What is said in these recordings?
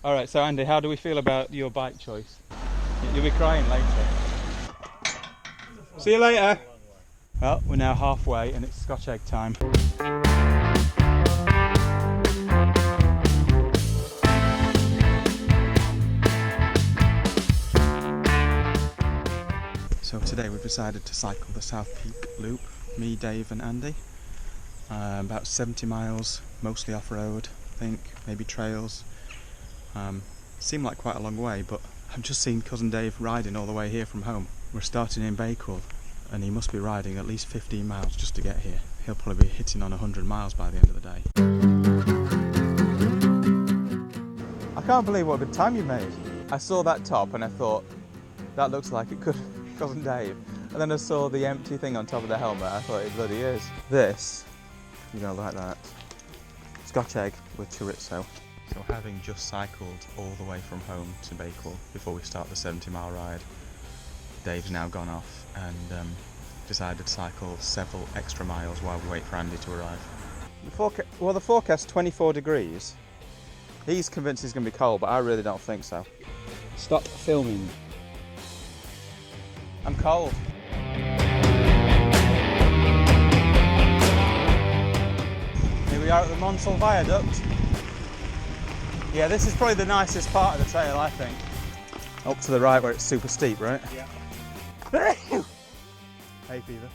Alright, so Andy, how do we feel about your bike choice? You'll be crying later. See you later! Well, we're now halfway and it's Scotch egg time. So today we've decided to cycle the South Peak Loop, me, Dave and Andy. About 70 miles, mostly off-road, I think, maybe trails. Seemed like quite a long way, but I've just seen cousin Dave riding all the way here from home. We're starting in Bakewell and he must be riding at least 15 miles just to get here. He'll probably be hitting on 100 miles by the end of the day. I can't believe what a good time you made. I saw that top and I thought, that looks like it could be cousin Dave. And then I saw the empty thing on top of the helmet, I thought it bloody is. This, you know, like that, Scotch egg with chorizo. So having just cycled all the way from home to Bakewell before we start the 70-mile ride, Dave's now gone off and decided to cycle several extra miles while we wait for Andy to arrive. The forecast's 24 degrees. He's convinced it's going to be cold, but I really don't think so. Stop filming. I'm cold. Here we are at the Monsell Viaduct. Yeah, this is probably the nicest part of the trail, I think. Up to the right where it's super steep, right? Yeah. Hay fever.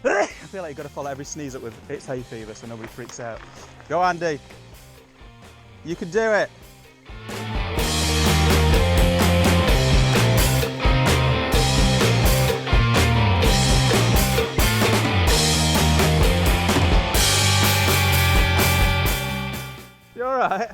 I feel like you've got to follow every sneeze up with it's hay fever so nobody freaks out. Go Andy! You can do it! You alright?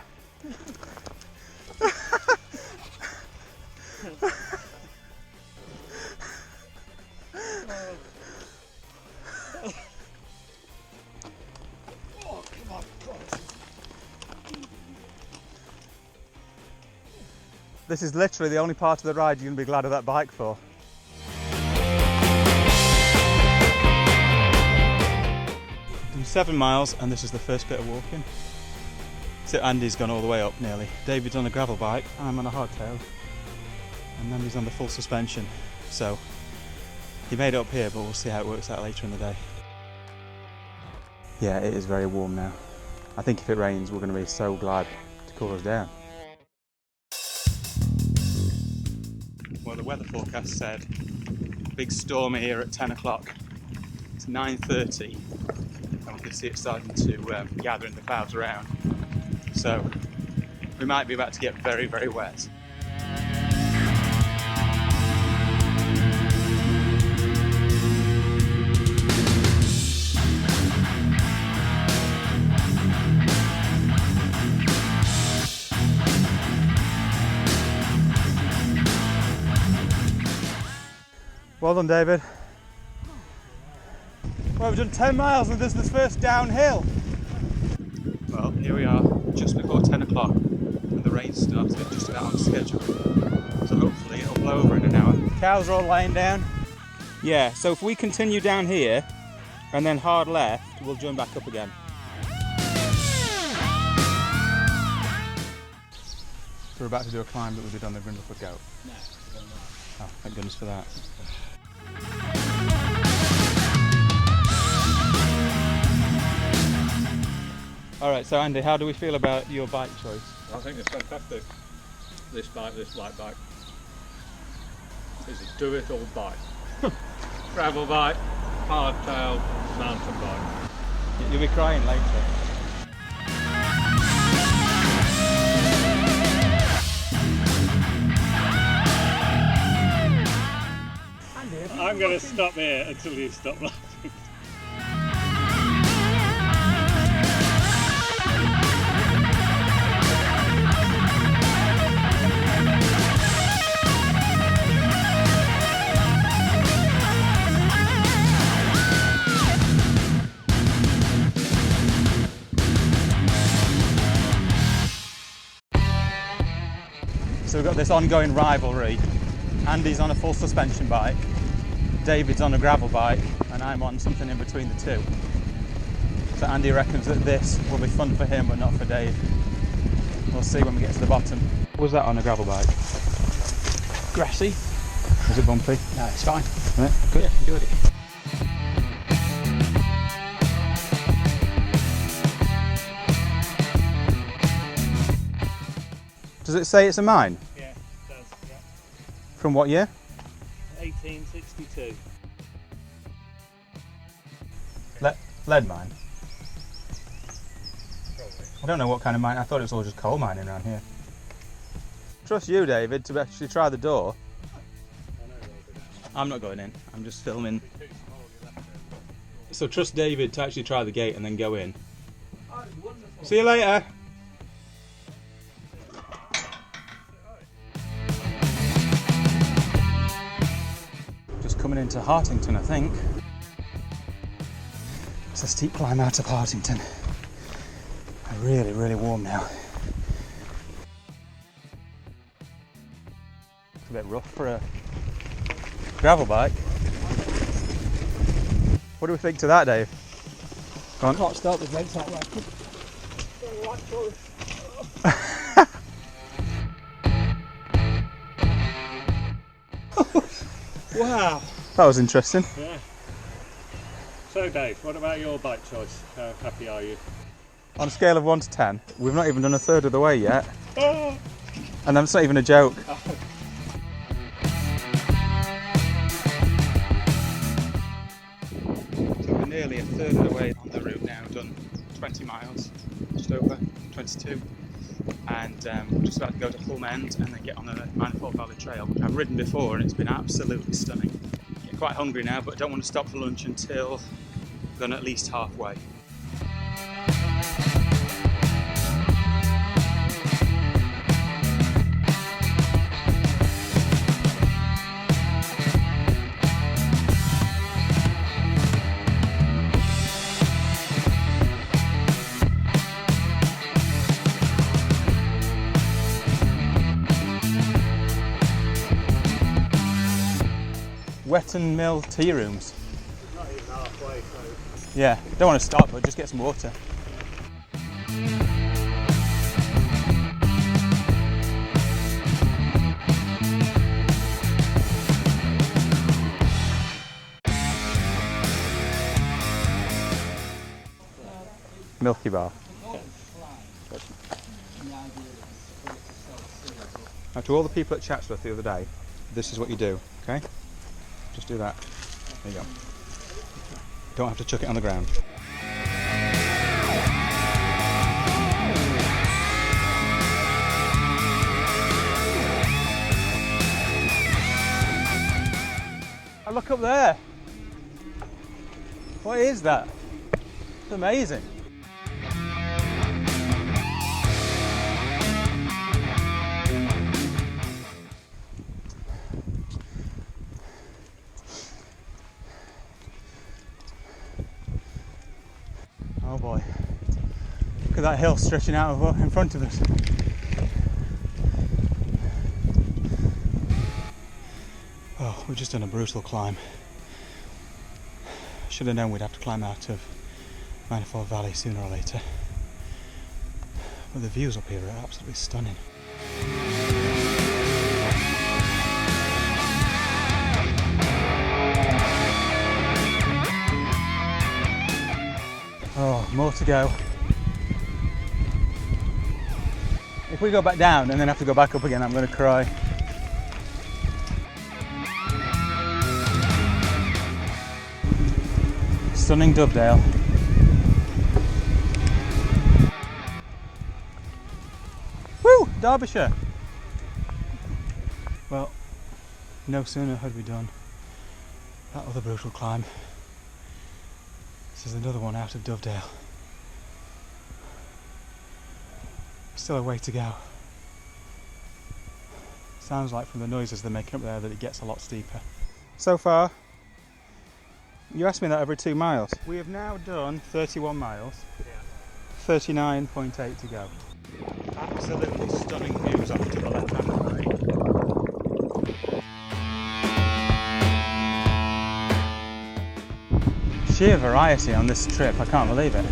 This is literally the only part of the ride you're going to be glad of that bike for. Done 7 miles and this is the first bit of walking. So Andy's gone all the way up nearly. David's on a gravel bike, I'm on a hardtail, and Andy's on the full suspension. So he made it up here, but we'll see how it works out later in the day. Yeah, it is very warm now. I think if it rains, we're going to be so glad to cool us down. Well, the weather forecast said big storm here at 10 o'clock. It's 9:30 and we can see it starting to gather in the clouds around. So we might be about to get very, very wet. Well done, David. Well, we've done 10 miles and this is the first downhill. Well, here we are, just before 10 o'clock, and the rain started just about on schedule. So hopefully it'll blow over in an hour. Cows are all lying down. Yeah, so if we continue down here, and then hard left, we'll join back up again. So we're about to do a climb that we did on the Brindlefoot Goat. No, Oh, thank goodness for that. Alright, so Andy, how do we feel about your bike choice? I think it's fantastic. This light bike. Is it do it or bike? Gravel bike, hardtail, mountain bike. You'll be crying later. I'm going to stop here until you stop laughing. So we've got this ongoing rivalry. Andy's on a full suspension bike, David's on a gravel bike, and I'm on something in between the two. So Andy reckons that this will be fun for him but not for Dave. We'll see when we get to the bottom. What was that on a gravel bike? Grassy. Was it bumpy? No, it's fine. Yeah, good. Yeah, enjoyed it. Does it say it's a mine? Yeah, it does. Yeah. From what year? 1862. Lead mine. Probably. I don't know what kind of mine. I thought it was all just coal mining around here. Trust you, David, to actually try the door. I know they'll be down. I'm not going in. I'm just filming. It'll be too small, you left it. So trust David to actually try the gate and then go in. Oh, it's wonderful. See you later. Just coming into Hartington, I think. It's a steep climb out of Hartington. Really, really warm now. It's a bit rough for a gravel bike. What do we think to that, Dave? Go on. Can't start with legs like that. Wow. That was interesting. Yeah. So Dave, what about your bike choice? How happy are you? On a scale of 1 to 10, we've not even done a third of the way yet. Oh. And that's not even a joke. So we're nearly a third of the way on the route now, done 20 miles, just over, 22. And we're just about to go to Hulme End and then get on the Manifold Valley Trail, which I've ridden before and it's been absolutely stunning. Getting quite hungry now, but don't want to stop for lunch until we've gone at least halfway. Wetton Mill tea rooms. Not even halfway, so Yeah, don't want to stop, but just get some water. Milky Bar. Now, to all the people at Chatsworth the other day, this is what you do, okay? Just do that. There you go. Don't have to chuck it on the ground. Oh, look up there. What is that? It's amazing. Oh boy, look at that hill stretching out in front of us. Oh, we've just done a brutal climb. Should have known we'd have to climb out of Manifold Valley sooner or later. But the views up here are absolutely stunning. Oh, more to go. If we go back down and then have to go back up again, I'm going to cry. Stunning Dovedale. Woo! Derbyshire! Well, no sooner had we done that other brutal climb. This is another one out of Dovedale. Still a way to go. Sounds like from the noises they're making up there that it gets a lot steeper. So far, you asked me that every 2 miles. We have now done 31 miles, 39.8 to go. Absolutely stunning views off to the left hand and right. Sheer variety on this trip, I can't believe it.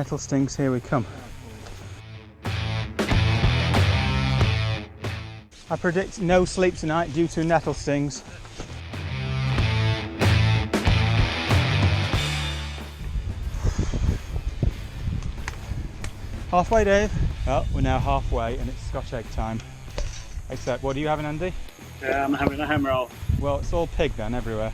Nettle stings, here we come. I predict no sleep tonight due to nettle stings. Halfway, Dave? Oh, we're now halfway and it's Scotch egg time. Except, what are you having, Andy? I'm having a ham roll. Well, it's all pig then, everywhere.